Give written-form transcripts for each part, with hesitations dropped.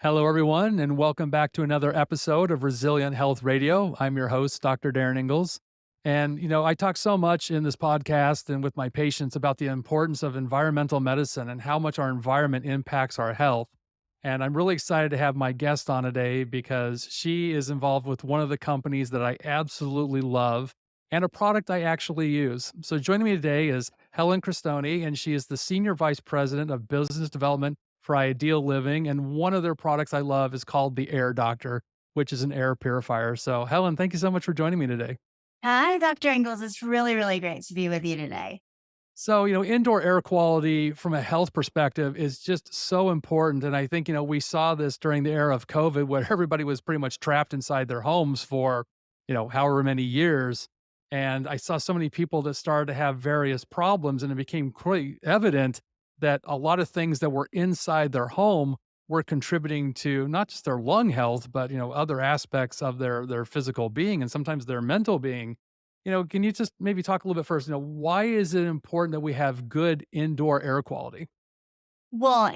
Hello, everyone, and welcome back to another episode of Resilient Health Radio. I'm your host, Dr. Darren Ingalls. And, I talk so much in this podcast and with my patients about the importance of environmental medicine and how much our environment impacts our health. And I'm really excited to have my guest on today because she is involved with one of the companies that I absolutely love and a product I actually use. So joining me today is Helen Christoni, and she is the Senior Vice President of Business Development for Ideal Living. And one of their products I love is called the AirDoctor, which is an air purifier. So, Helen, thank you so much for joining me today. Hi, Dr. Ingalls. It's really, really great to be with you today. So, indoor air quality from a health perspective is just so important. And I think, we saw this during the era of COVID where everybody was pretty much trapped inside their homes for, however many years. And I saw so many people that started to have various problems, and it became quite evident that a lot of things that were inside their home were contributing to not just their lung health, but, other aspects of their physical being and sometimes their mental being. Can you just maybe talk a little bit first? Why is it important that we have good indoor air quality? Well,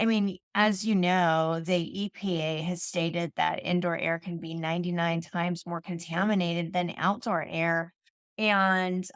as you know, the EPA has stated that indoor air can be 99 times more contaminated than outdoor air. And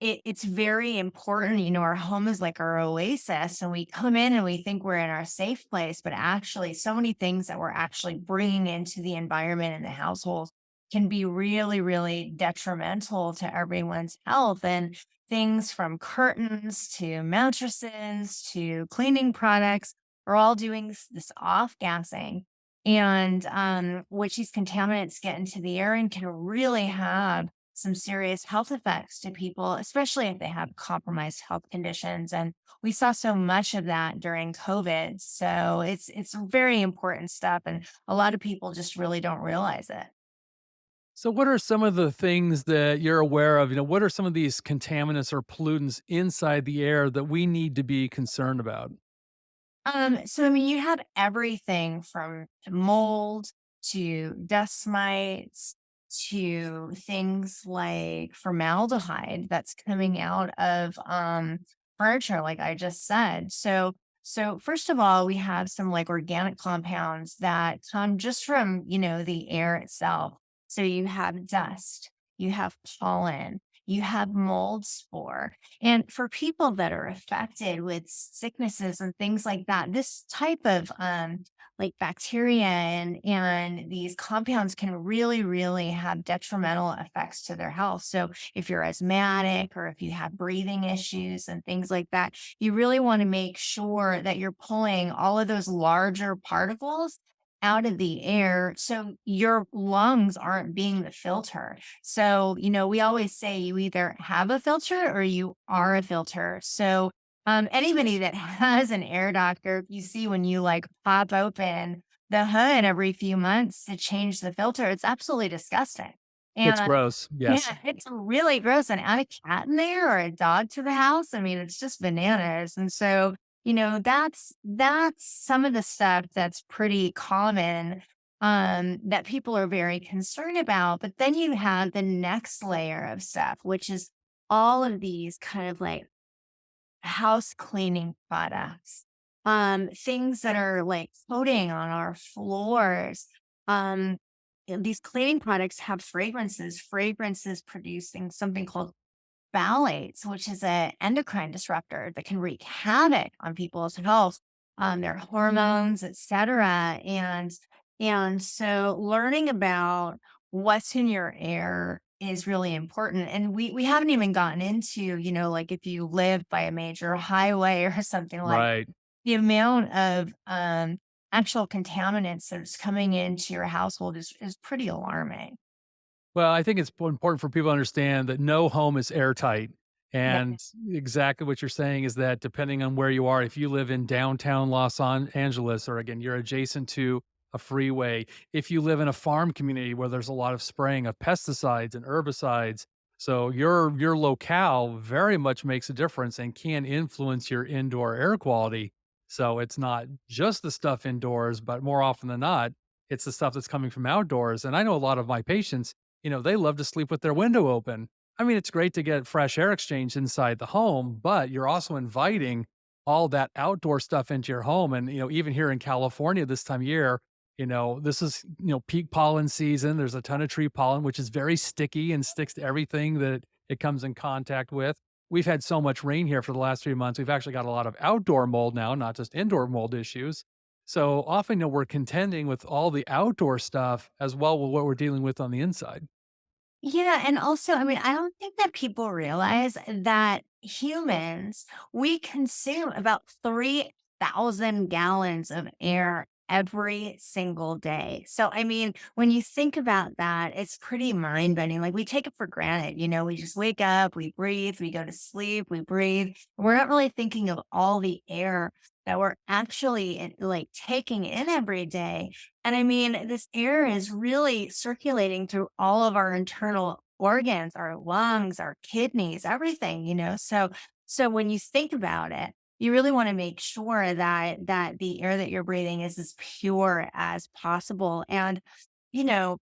it's very important. Our home is like our oasis, and we come in and we think we're in our safe place, but actually, so many things that we're actually bringing into the environment and the household can be really, really detrimental to everyone's health. And things from curtains to mattresses to cleaning products are all doing this off gassing. And which these contaminants get into the air and can really have some serious health effects to people, especially if they have compromised health conditions. And we saw so much of that during COVID. So it's very important stuff. And a lot of people just really don't realize it. So, what are some of the things that you're aware of? What are some of these contaminants or pollutants inside the air that we need to be concerned about? You have everything from mold to dust mites to things like formaldehyde that's coming out of furniture, like I just said. So first of all, we have some like organic compounds that come just from, the air itself. So you have dust, you have pollen, you have mold spore. And for people that are affected with sicknesses and things like that, this type of like bacteria and these compounds can really, really have detrimental effects to their health. So if you're asthmatic or if you have breathing issues and things like that, you really want to make sure that you're pulling all of those larger particles out of the air so your lungs aren't being the filter. So, we always say you either have a filter or you are a filter. So, anybody that has an air doctor, you see when you like pop open the hood every few months to change the filter, it's absolutely disgusting. It's And gross. Yes. yeah, it's really gross. And add a cat in there or a dog to the house. It's just bananas. And so, that's some of the stuff that's pretty common that people are very concerned about. But then you have the next layer of stuff, which is all of these kind of like house cleaning products, things that are like floating on our floors. These cleaning products have fragrances producing something called phthalates, which is an endocrine disruptor that can wreak havoc on people's health, their hormones, etc. And so learning about what's in your air is really important. And we haven't even gotten into, like if you live by a major highway or something like Right. the amount of actual contaminants that's coming into your household is pretty alarming. Well, I think it's important for people to understand that no home is airtight. Yeah. And exactly what you're saying is that depending on where you are, if you live in downtown Angeles, or again, you're adjacent to a freeway, if you live in a farm community where there's a lot of spraying of pesticides and herbicides, so your locale very much makes a difference and can influence your indoor air quality. So it's not just the stuff indoors, but more often than not, it's the stuff that's coming from outdoors. And I know a lot of my patients, they love to sleep with their window open. I mean, it's great to get fresh air exchange inside the home, but you're also inviting all that outdoor stuff into your home. And, even here in California this time of year, this is, peak pollen season. There's a ton of tree pollen, which is very sticky and sticks to everything that it comes in contact with. We've had so much rain here for the last 3 months. We've actually got a lot of outdoor mold now, not just indoor mold issues. So often, we're contending with all the outdoor stuff as well with what we're dealing with on the inside. Yeah, and also, I mean, I don't think that people realize that humans, we consume about 3,000 gallons of air every single day. So, I mean, when you think about that, it's pretty mind bending. Like we take it for granted, we just wake up, we breathe, we go to sleep, we breathe. We're not really thinking of all the air that we're actually like taking in every day. And I mean, this air is really circulating through all of our internal organs, our lungs, our kidneys, everything. So when you think about it, you really want to make sure that the air that you're breathing is as pure as possible. And, you know,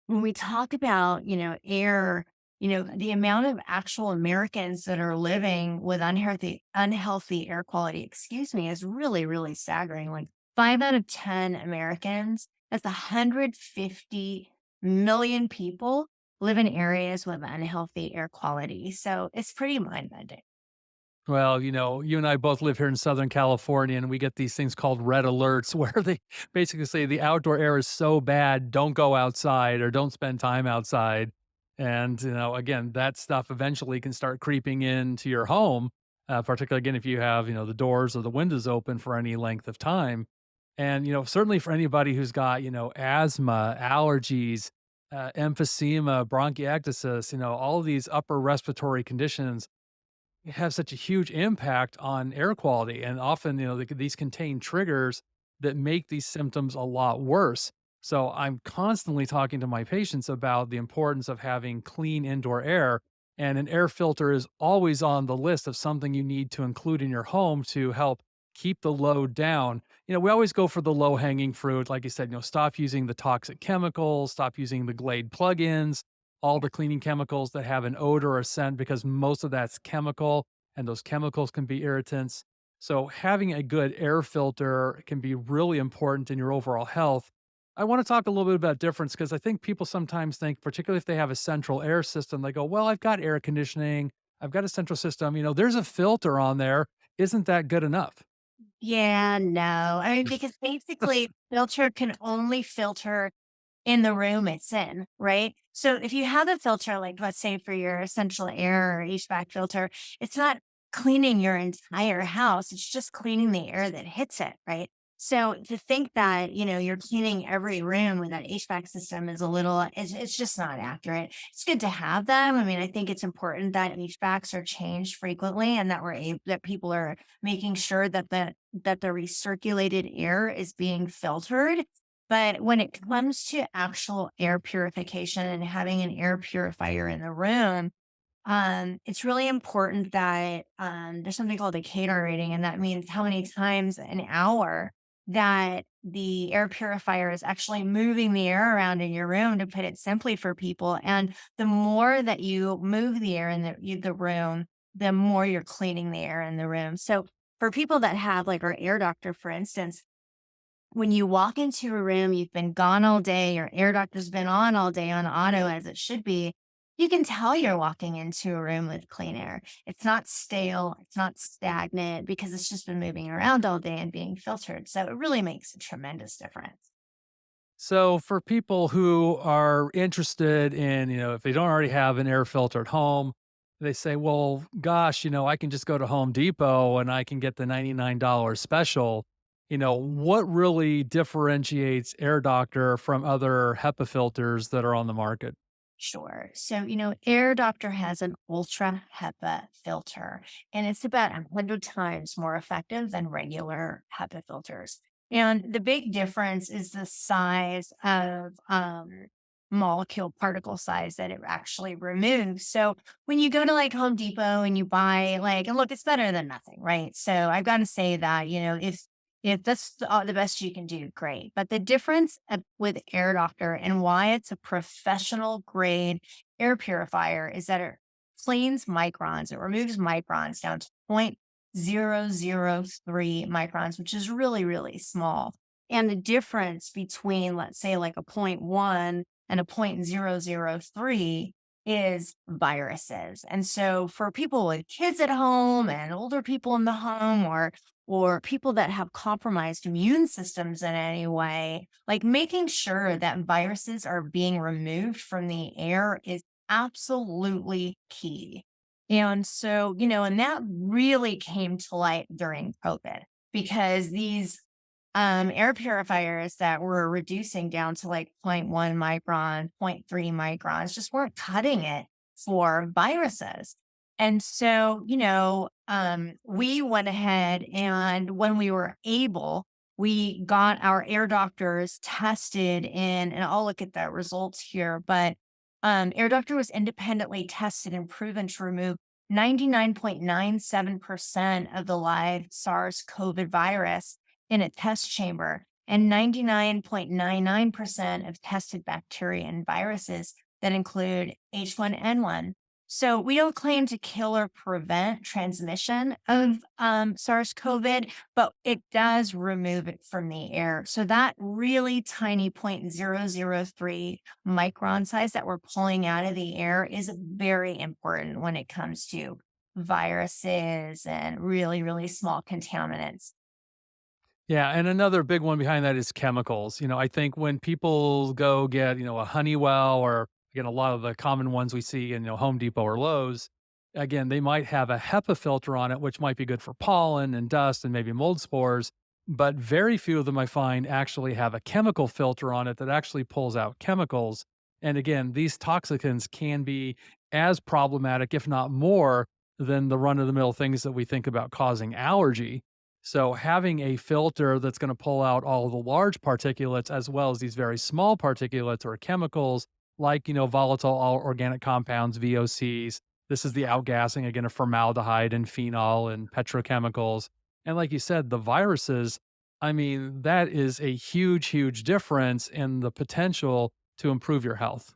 when we talk about, air, the amount of actual Americans that are living with unhealthy air quality, excuse me, is really, really staggering. Like 5 out of 10 Americans, that's 150 million people live in areas with unhealthy air quality. So it's pretty mind bending. Well, you and I both live here in Southern California, and we get these things called red alerts where they basically say the outdoor air is so bad, don't go outside or don't spend time outside. And, again, that stuff eventually can start creeping into your home, particularly again, if you have, the doors or the windows open for any length of time. And, certainly for anybody who's got, asthma, allergies, emphysema, bronchiectasis, all of these upper respiratory conditions have such a huge impact on air quality. And often, these contain triggers that make these symptoms a lot worse. So I'm constantly talking to my patients about the importance of having clean indoor air. And an air filter is always on the list of something you need to include in your home to help keep the load down. We always go for the low hanging fruit. Like you said, stop using the toxic chemicals, stop using the Glade plugins, all the cleaning chemicals that have an odor or scent, because most of that's chemical and those chemicals can be irritants. So having a good air filter can be really important in your overall health. I want to talk a little bit about difference because I think people sometimes think, particularly if they have a central air system, they go, well, I've got air conditioning, I've got a central system, there's a filter on there. Isn't that good enough? Yeah, no. I mean, because basically filter can only filter in the room it's in, right? So if you have a filter, like let's say for your essential air or HVAC filter, it's not cleaning your entire house. It's just cleaning the air that hits it, right? So to think that, you're cleaning every room with that HVAC system is it's just not accurate. It's good to have them. I mean, I think it's important that HVACs are changed frequently and that people are making sure that the recirculated air is being filtered. But when it comes to actual air purification and having an air purifier in the room, it's really important that there's something called a CADAR rating, and that means how many times an hour that the air purifier is actually moving the air around in your room, to put it simply for people. And the more that you move the air in the room, the more you're cleaning the air in the room. So for people that have like our air doctor, for instance, when you walk into a room, you've been gone all day, your air doctor's been on all day on auto as it should be. You can tell you're walking into a room with clean air. It's not stale, it's not stagnant because it's just been moving around all day and being filtered. So it really makes a tremendous difference. So for people who are interested in, if they don't already have an air filter at home, they say, well, gosh, I can just go to Home Depot and I can get the $99 special. What really differentiates Air Doctor from other HEPA filters that are on the market? Sure. So, Air Doctor has an ultra HEPA filter, and it's about 100 times more effective than regular HEPA filters. And the big difference is the size of molecule particle size that it actually removes. So, when you go to like Home Depot and you buy and look, it's better than nothing, right? So, I've got to say that, if that's the best you can do, great. But the difference with Air Doctor and why it's a professional grade air purifier is that it cleans microns. It removes microns down to 0.003 microns, which is really, really small. And the difference between, let's say, like a point 0.1 and a 0.003 is viruses. And so for people with kids at home and older people in the home, or people that have compromised immune systems in any way, like making sure that viruses are being removed from the air is absolutely key. And so, and that really came to light during COVID because these air purifiers that were reducing down to like zero point 0.1 micron, zero point 0.3 microns just weren't cutting it for viruses. And so, we went ahead and when we were able, we got our air doctors tested in, and I'll look at the results here, but AirDoctor was independently tested and proven to remove 99.97% of the live SARS COVID virus in a test chamber and 99.99% of tested bacteria and viruses that include H1N1. So we don't claim to kill or prevent transmission of SARS COVID, but it does remove it from the air. So that really tiny 0.003 micron size that we're pulling out of the air is very important when it comes to viruses and really, really small contaminants. Yeah, and another big one behind that is chemicals. I think when people go get, a Honeywell or again a lot of the common ones we see in, Home Depot or Lowe's, again, they might have a HEPA filter on it, which might be good for pollen and dust and maybe mold spores, but very few of them I find actually have a chemical filter on it that actually pulls out chemicals. And again, these toxicants can be as problematic, if not more, than the run of the mill things that we think about causing allergy. So having a filter that's going to pull out all the large particulates as well as these very small particulates or chemicals like, volatile organic compounds, VOCs. This is the outgassing again of formaldehyde and phenol and petrochemicals. And like you said, the viruses, I mean, that is a huge, huge difference in the potential to improve your health.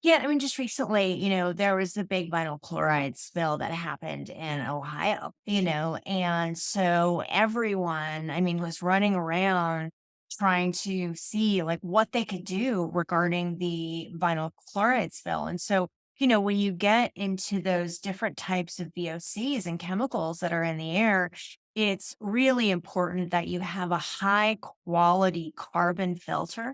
Yeah, I mean, just recently, there was the big vinyl chloride spill that happened in Ohio, and so everyone, I mean, was running around trying to see like what they could do regarding the vinyl chloride spill. And so, when you get into those different types of VOCs and chemicals that are in the air, it's really important that you have a high quality carbon filter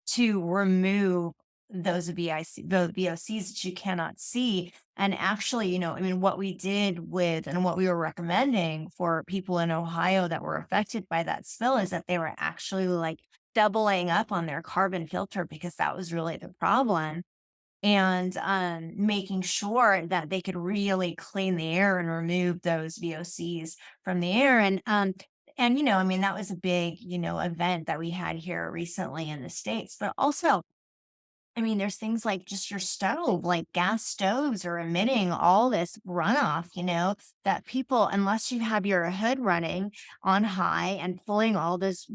to remove those the VOCs that you cannot see. And actually, I mean, what we did with and what we were recommending for people in Ohio that were affected by that spill is that they were actually like doubling up on their carbon filter because that was really the problem. And making sure that they could really clean the air and remove those VOCs from the air. And I mean, that was a big, event that we had here recently in the States, but also I mean, there's things like just your stove, like gas stoves are emitting all this runoff, that people, unless you have your hood running on high and pulling all those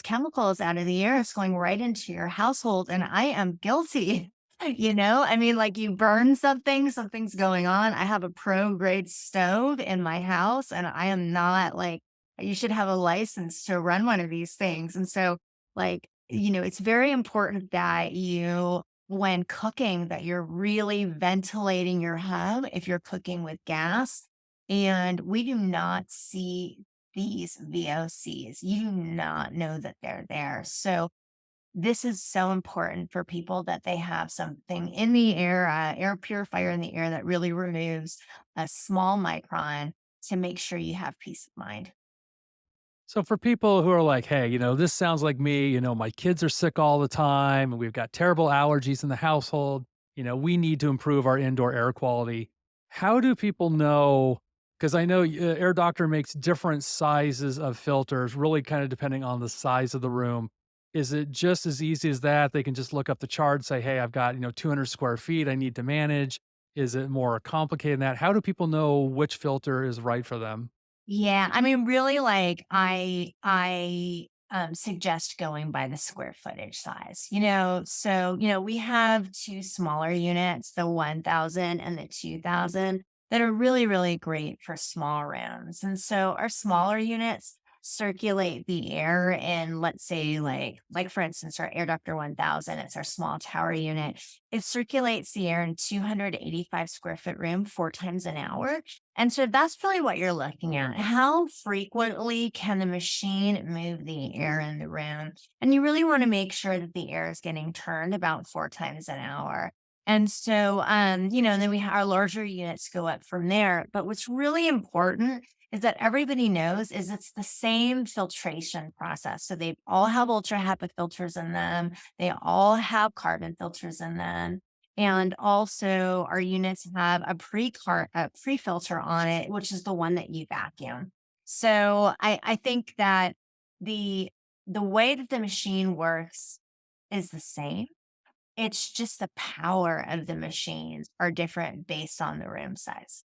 chemicals out of the air, it's going right into your household. And I am guilty. I mean, like you burn something, something's going on. I have a pro grade stove in my house, and I am not like, you should have a license to run one of these things. And so, like, it's very important that when cooking, that you're really ventilating your home if you're cooking with gas. And we do not see these VOCs. You do not know that they're there. So this is so important for people that they have something in the air, air purifier in the air that really removes a small micron to make sure you have peace of mind. So for people who are like, hey, this sounds like me, my kids are sick all the time and we've got terrible allergies in the household, we need to improve our indoor air quality. How do people know? Because I know Air Doctor makes different sizes of filters, really kind of depending on the size of the room. Is it just as easy as that? They can just look up the chart, say, hey, I've got, 200 square feet I need to manage. Is it more complicated than that? How do people know which filter is right for them? Yeah, I mean, really, like I suggest going by the square footage size. So we have two smaller units, the 1,000 and the 2,000. that are really, really great for small rooms. And so our smaller units circulate the air in, let's say, like for instance, our AirDoctor 1000, it's our small tower unit. It circulates the air in 285 square foot room 4 times an hour. And so that's really what you're looking at. How frequently can the machine move the air in the room? And you really want to make sure that the air is getting turned about 4 times an hour. And so, then we our larger units go up from there. But what's really important is that everybody knows is it's the same filtration process. So they all have ultra HEPA filters in them. They all have carbon filters in them. And also our units have a pre-filter on it, which is the one that you vacuum. So I think that the the way that the machine works is the same. It's just the power of the machines are different based on the room size.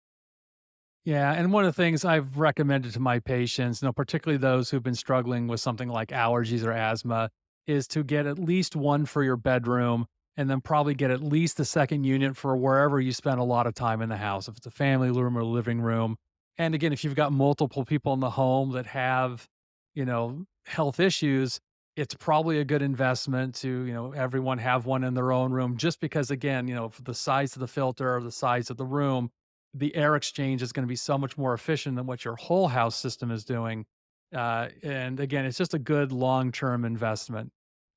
Yeah, and one of the things I've recommended to my patients, particularly those who've been struggling with something like allergies or asthma, is to get at least one for your bedroom and then probably get at least the second unit for wherever you spend a lot of time in the house, if it's a family room or living room. And again, if you've got multiple people in the home that have, health issues, it's probably a good investment to, everyone have one in their own room just because again, for the size of the filter or the size of the room, the air exchange is going to be so much more efficient than what your whole house system is doing. And again, it's just a good long term investment.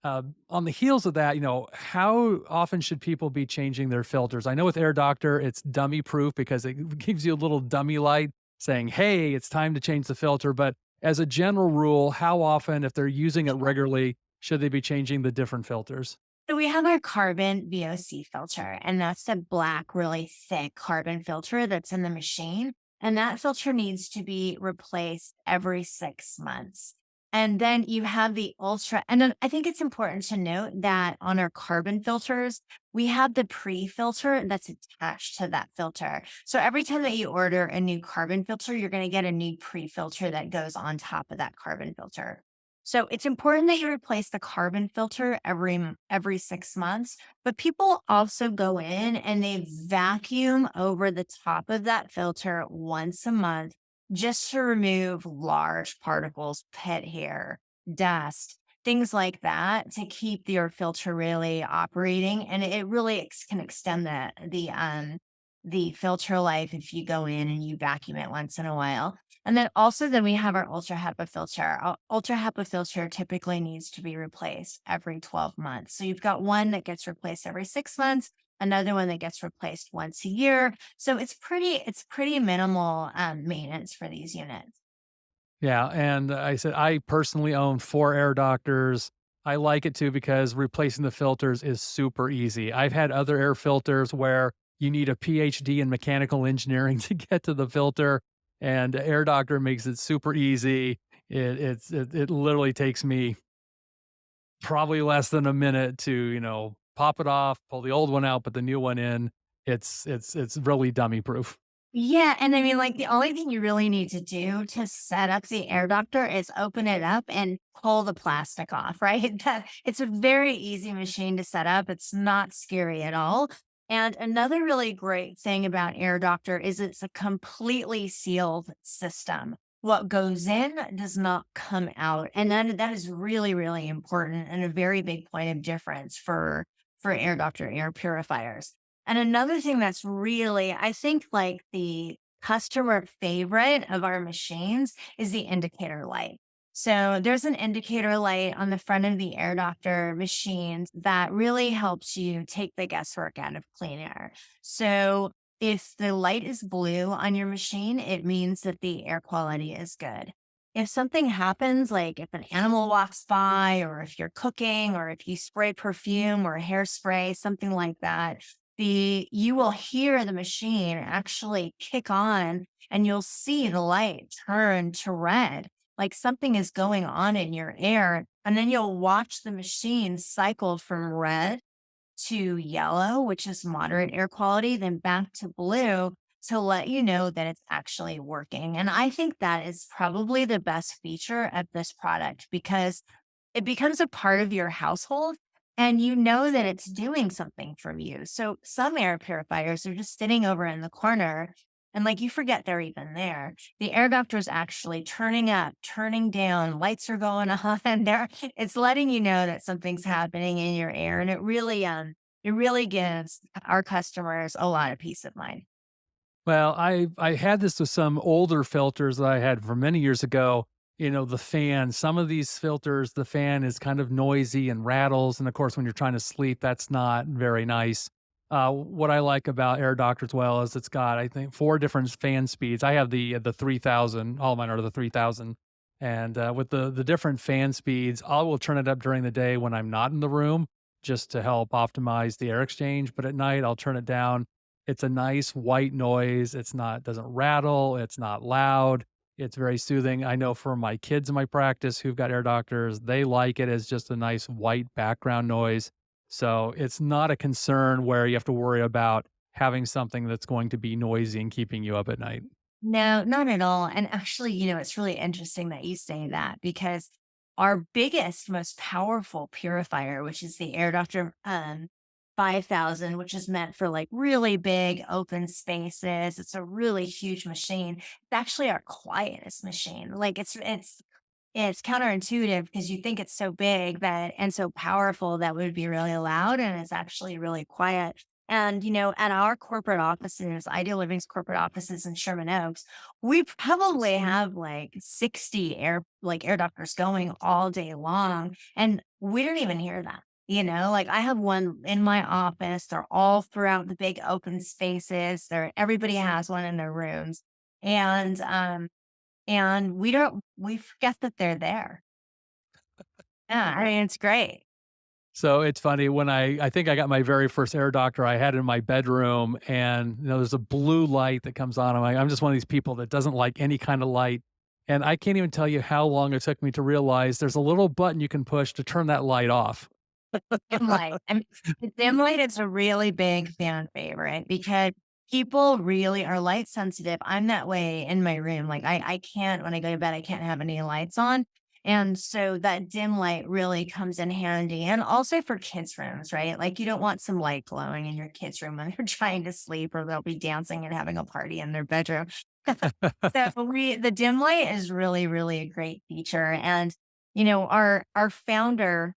On the heels of that, how often should people be changing their filters? I know with Air Doctor, it's dummy proof because it gives you a little dummy light saying, hey, it's time to change the filter. But as a general rule, how often, if they're using it regularly, should they be changing the different filters? So we have our carbon VOC filter, and that's the black, really thick carbon filter that's in the machine. And that filter needs to be replaced every 6 months. And then you have the ultra, and then I think it's important to note that on our carbon filters, we have the pre filter that's attached to that filter. So every time that you order a new carbon filter, you're going to get a new pre filter that goes on top of that carbon filter. So it's important that you replace the carbon filter every 6 months, but people also go in and they vacuum over the top of that filter once a month just to remove large particles, pet hair, dust, things like that to keep your filter really operating. And it really can extend the filter life if you go in and you vacuum it once in a while. And then we have our Ultra HEPA filter. Our Ultra HEPA filter typically needs to be replaced every 12 months. So you've got one that gets replaced every 6 months, another one that gets replaced once a year. So it's pretty minimal maintenance for these units. Yeah, and I said I personally own 4 air doctors. I like it too because replacing the filters is super easy. I've had other air filters where you need a PhD in mechanical engineering to get to the filter, and Air Doctor makes it super easy. It literally takes me probably less than a minute to, pop it off, pull the old one out, put the new one in. It's really dummy proof. Yeah, and I mean, like, the only thing you really need to do to set up the air ductor is open it up and pull the plastic off, right? It's a very easy machine to set up. It's not scary at all. And another really great thing about Air Doctor is it's a completely sealed system. What goes in does not come out. And that is really, really important and a very big point of difference for Air Doctor air purifiers. And another thing that's really, I think, like the customer favorite of our machines is the indicator light. So there's an indicator light on the front of the Air Doctor machines that really helps you take the guesswork out of clean air. So if the light is blue on your machine, it means that the air quality is good. If something happens, like if an animal walks by, or if you're cooking, or if you spray perfume or hairspray, something like that, the you will hear the machine actually kick on and you'll see the light turn to red, like something is going on in your air. And then you'll watch the machine cycle from red to yellow, which is moderate air quality, then back to blue to let you know that it's actually working. And I think that is probably the best feature of this product because it becomes a part of your household and you know that it's doing something for you. So some air purifiers are just sitting over in the corner And like you forget they're even there. The air doctor is actually turning up, turning down, lights are going on, and there it's letting you know that something's happening in your air. And it really gives our customers a lot of peace of mind. Well, I had this with some older filters that I had from many years ago. You know, the fan, some of these filters, the fan is kind of noisy and rattles. And of course, when you're trying to sleep, that's not very nice. What I like about Air Doctor as well is it's got, I think, four different fan speeds. I have the 3000, all mine are the 3000. And with the different fan speeds, I will turn it up during the day when I'm not in the room just to help optimize the air exchange. But at night, I'll turn it down. It's a nice white noise. It's not doesn't rattle, it's not loud. It's very soothing. I know for my kids in my practice who've got air doctors, they like it as just a nice white background noise. So it's not a concern where you have to worry about having something that's going to be noisy and keeping you up at night. No, not at all. And actually, it's really interesting that you say that because our biggest, most powerful purifier, which is the Air Doctor 5000, which is meant for like really big open spaces. It's a really huge machine. It's actually our quietest machine. Like it's counterintuitive because you think it's so big that and so powerful that would be really loud, and it's actually really quiet. And, at our corporate offices, Ideal Living's corporate offices in Sherman Oaks, we probably have like 60 air doctors going all day long. And we don't even hear that. Like I have one in my office. They're all throughout the big open spaces. Everybody has one in their rooms. And we forget that they're there. Yeah, I mean, it's great. So it's funny when I think I got my very first air doctor I had in my bedroom, and there's a blue light that comes on. I'm just one of these people that doesn't like any kind of light. And I can't even tell you how long it took me to realize there's a little button you can push to turn that light off. Dim light. I mean, the dim light is a really big fan favorite because people really are light sensitive. I'm that way in my room. Like I can't when I go to bed, I can't have any lights on. And so that dim light really comes in handy. And also for kids' rooms, right? Like you don't want some light glowing in your kids' room when they're trying to sleep or they'll be dancing and having a party in their bedroom. So the dim light is really, really a great feature. And, our founder,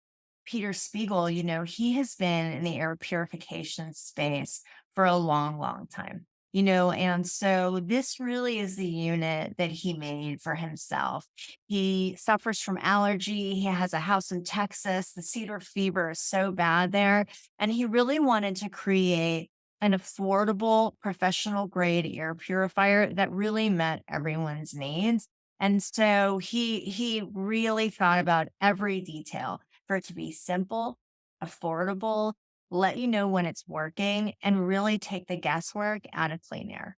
Peter Spiegel, he has been in the air purification space for a long, long time. And so this really is the unit that he made for himself. He suffers from allergy. He has a house in Texas. The cedar fever is so bad there. And he really wanted to create an affordable professional grade air purifier that really met everyone's needs. And so he really thought about every detail for it to be simple, affordable, let you know when it's working, and really take the guesswork out of clean air.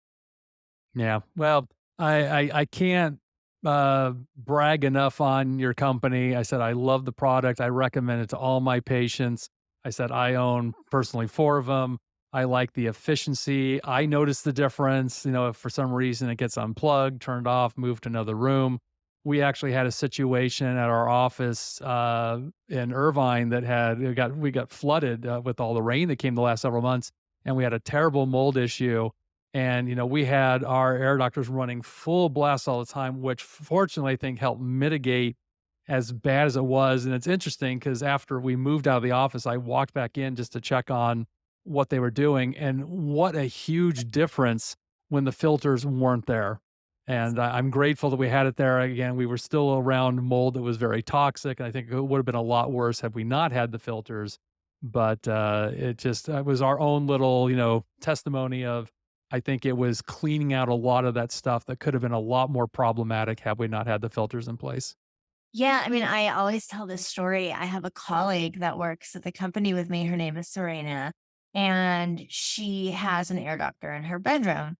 Yeah. Well, I can't brag enough on your company. I said I love the product. I recommend it to all my patients. I said I own personally four of them. I like the efficiency. I notice the difference. If for some reason it gets unplugged, turned off, moved to another room. We actually had a situation at our office in Irvine that we got flooded with all the rain that came the last several months, and we had a terrible mold issue. And, we had our air doctors running full blast all the time, which fortunately I think helped mitigate as bad as it was. And it's interesting because after we moved out of the office, I walked back in just to check on what they were doing. And what a huge difference when the filters weren't there. And I'm grateful that we had it there. Again, we were still around mold that was very toxic. And I think it would have been a lot worse had we not had the filters. But it just was our own little, testimony of, I think it was cleaning out a lot of that stuff that could have been a lot more problematic had we not had the filters in place. Yeah, I mean, I always tell this story. I have a colleague that works at the company with me. Her name is Serena, and she has an air doctor in her bedroom.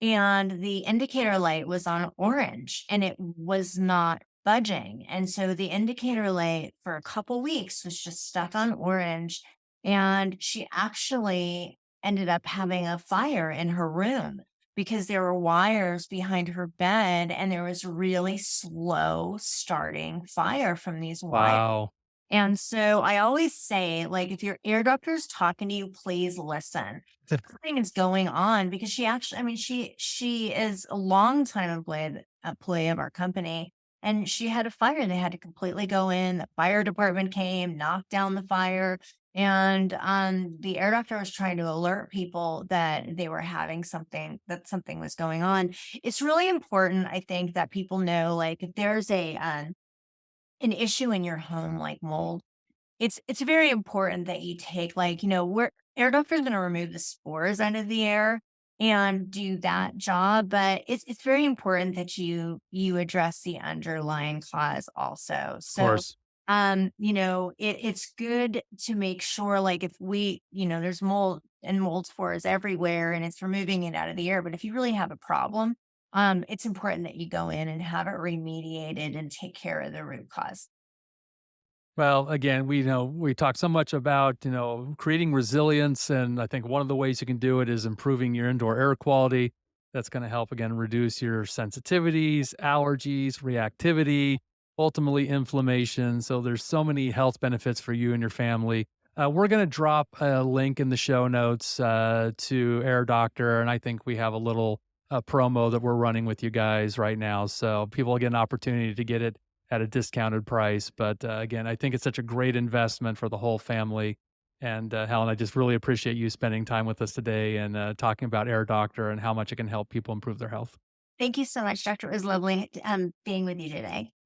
And the indicator light was on orange and it was not budging. And so the indicator light for a couple weeks was just stuck on orange. And she actually ended up having a fire in her room because there were wires behind her bed and there was really slow starting fire from these wires. Wow. And so I always say, like, if your ear doctor is talking to you, please listen. Something is going on because she actually, I mean, she is a long time employee of our company, and she had a fire. They had to completely go in. The fire department came, knocked down the fire, and the air doctor was trying to alert people that they were having something, that something was going on. It's really important, I think, that people know, like, if there's a an issue in your home like mold, it's very important that you take, like, we're air doctor is gonna remove the spores out of the air and do that job, but it's very important that you address the underlying cause also. Of So, course. it's good to make sure, like, if there's mold and mold spores everywhere and it's removing it out of the air, but if you really have a problem, it's important that you go in and have it remediated and take care of the root cause. Well, again, we talk so much about, creating resilience, and I think one of the ways you can do it is improving your indoor air quality. That's going to help again reduce your sensitivities, allergies, reactivity, ultimately inflammation. So there's so many health benefits for you and your family. We're going to drop a link in the show notes to Air Doctor, and I think we have a little promo that we're running with you guys right now, so people get an opportunity to get it at a discounted price. But again, I think it's such a great investment for the whole family. And Helen, I just really appreciate you spending time with us today and talking about Air Doctor and how much it can help people improve their health. Thank you so much, doctor. It was lovely being with you today.